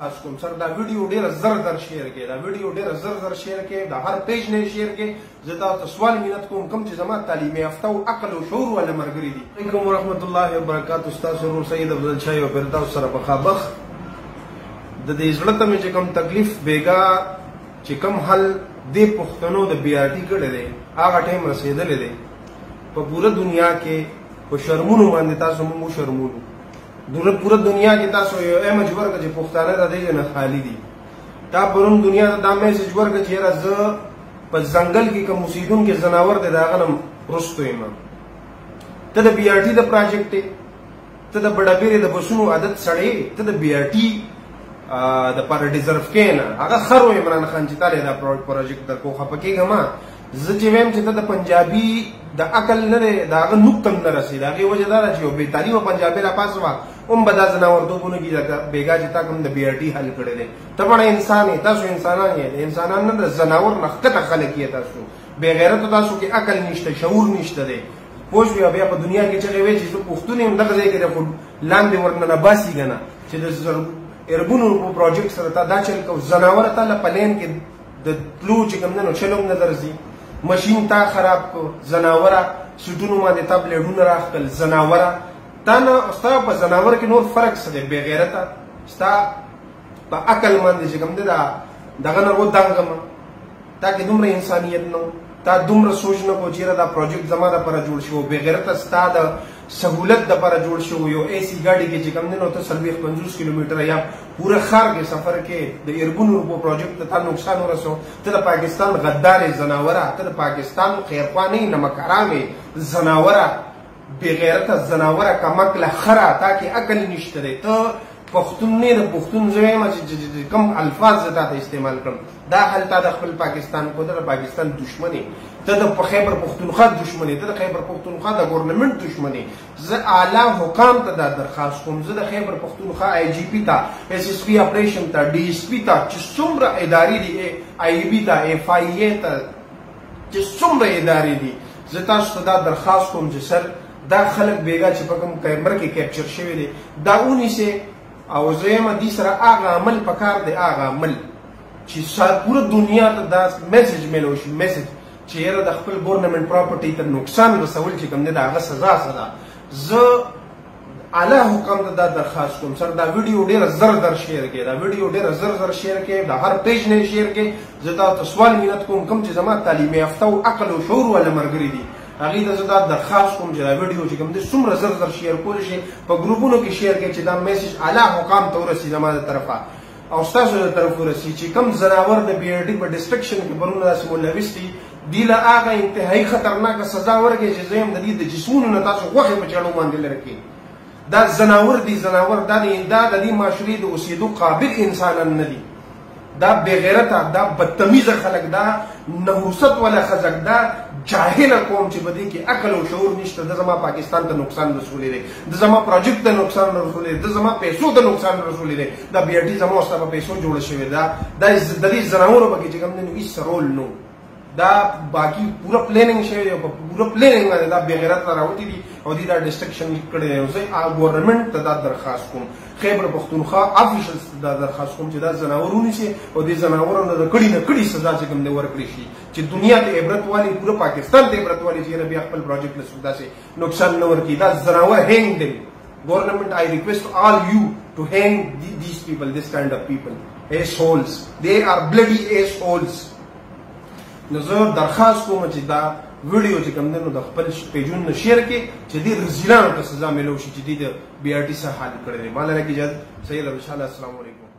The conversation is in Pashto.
کوم سر دا ویډیو ډیر زر شیر کې دا ویډیو ډیر زر شیر کې دا هر پیج نه شیر کې زدا سوال مینت کوم کم چې زما تعلیم یافته او عقل او شعور ول مرګري دي. علیکم ورحمت الله وبرکاتہ. استاد سرور سید افضل شاه او فردوس سره بخابخ د دې زړه ته چې کم تکلیف بیګا چې کم حل د پښتنو د بی آر ټی کړه دي هغه ټیم رسیدلې دي په پوره دنیا کې په شرمونو باندې تاسو مو شرمونو پورا دنیا کې تاسو یو میسج ورکړه چې پښتانه د دې نه خالی دي. دا پرون دنیا ته دا میسج ورکړه چې راځه په ځنګل کې کوم اوسیدونکو زناور دي دا غنم رستو یم ته د بی آر ټی د پروجیکټ ته د بډابېره د بسونو عادت سړی ته د بی آر ټی د پر ډیزرف کینا هغه خرو عمران خان چې تاله دا پروجیکټ در کو خپکیږه ما زه چې ویم چې د پنجابي د عقل نه دا هغه نقطه نه رسید هغه وجه دا چې یو بې تعلیمه پنجابي را پاسوا بدا زناور دوبونه کې بیګا چې تا کوم د بی آر ټی حل کړی دی ته باندې انسان تاسو انسانان یې انسانان نه زناور نخته خلک یې تاسو بے غیرت تاسو کې عقل نشته شعور نشته دی پوه بیا په دنیا کې چې وی چې پښتون هم دغه ځای کې د لاندې ورننه باسي کنه چې د اربونو پروجیکټ سره تا دا چل کو زناور ته له پلین کې د تلو چې کوم نه چلوم نه درځي ماشین تا خراب کو زناوره سټونو باندې تا بلیډونه راخل زناوره تا نه استا په زناور کې نور فرق څه دی بے غیرته استا په عقل باندې چې کوم دا دغه نه و دنګم تا کې دومره انسانيت نو تا دومره سوچ نه کو چیرې دا پروجیکټ زماده پر جوړ شو بے غیرته استا د سہولت د پر جوړ شو یو ایسی ګاډي کې چې کوم نه ته 50 کیلومتر یا پورا خار کې سفر کې د اربونو په پروجیکټ ته نقصان ورسو ته د پاکستان غدار زناوره ته د پاکستان خیرخوانی نمکارامه زناوره بے غیرته زناوره کمکله خره تا کې عقل نشته دی ته پښتون نه د پښتون زویم چې کم الفاظ زتا ته استعمال کړم دا حل تا د خپل پاکستان کو د پاکستان دشمنی ته د خیبر پښتونخوا دشمنی ته د خیبر پښتونخوا د ګورنمنت دشمنی زه اعلی حکام ته دا درخواست کوم زه د خیبر پښتونخوا آی جی پی ته اس اس پی اپریشن ته ډی اس پی ته چې څومره ادارې دي آی بی ته اف آی ای ته چې څومره ادارې دي زه تاسو ته دا درخواست کوم چې سر دا خلک بیګا چې په کوم کیمرا کې کیپچر شوی دي دا اونې سه او زما دي سره هغه عمل پکار دی هغه عمل چې پوره دنیا ته دا میسج ملو شي میسج چې یره د خپل ګورنمنت پراپرټي ته نقصان رسول چې کوم نه دا هغه سزا زه اعلی حکم ته دا درخواست کوم سر دا ویډیو ډیر زر شیر کې دا ویډیو ډیر زر شیر کې دا هر پیج نه شیر کې زه تاسو سوال مینت کوم کم چې زما تعلیم یافته او عقل او شعور ول مرګري دي هغه د زړه درخواست کوم چې دا ویډیو چې کوم د څومره زر شیر کول شي په ګروپونو کې شیر کې چې دا میسج اعلی حکام ته ورسي زموږ طرفه او تاسو ته طرف ورسي چې کم زناور د بی آر ټی په ډسټرکشن کې برونه رسم لويستي دی لا هغه انتهایی خطرناک سزا ورکړي چې زم د دې د جسمونو نه تاسو غوښه په چړو باندې لري دا زناور دي زناور د دې معاشري د اوسېدو قابل انسانان نه دي دا بے غیرته دا بدتمیزه خلک دا نحوست ولا خزک دا جاهل قوم چې بدی کې عقل او شعور نشته د زما پاکستان ته نقصان رسولې دي د زما پروجیکټ ته نقصان رسولې دي د زما پیسو ته نقصان رسولې دي دا بی آر ټی زما واستو پیسو جوړ شوی دا د دې زناورو بګی چې کوم نه هیڅ رول نو دا باقی پورا پلانینګ شوی دی پورا پلانینګ باندې دا بے غیرت راوتی دي او دا ډسټرکشن کړی دی زه ګورنمنت ته دا درخواست کوم خیبر پښتونخوا افیشل دا درخواست کوم چې دا زناورونه شي او دې زناورونو د کړي نه کړي سزا چې کوم دی ورکړي شي چې دنیا ته عبرت والی پورا پاکستان ته عبرت والی چې بیا خپل پروجیکټ له سودا سي نقصان نه ورکړي دا زناور هینګ دی government I request all you to hang these people this kind of people assholes they are bloody assholes نو زه درخواست کوم چې دا ویډیو چې کوم نه د خپل پیجونو شیر کې چې دې رزیلانو ته سزا ملو شي چې دې د بی آر ټی سره حل کړی دی مال راکې جد سید ان شاء الله السلام علیکم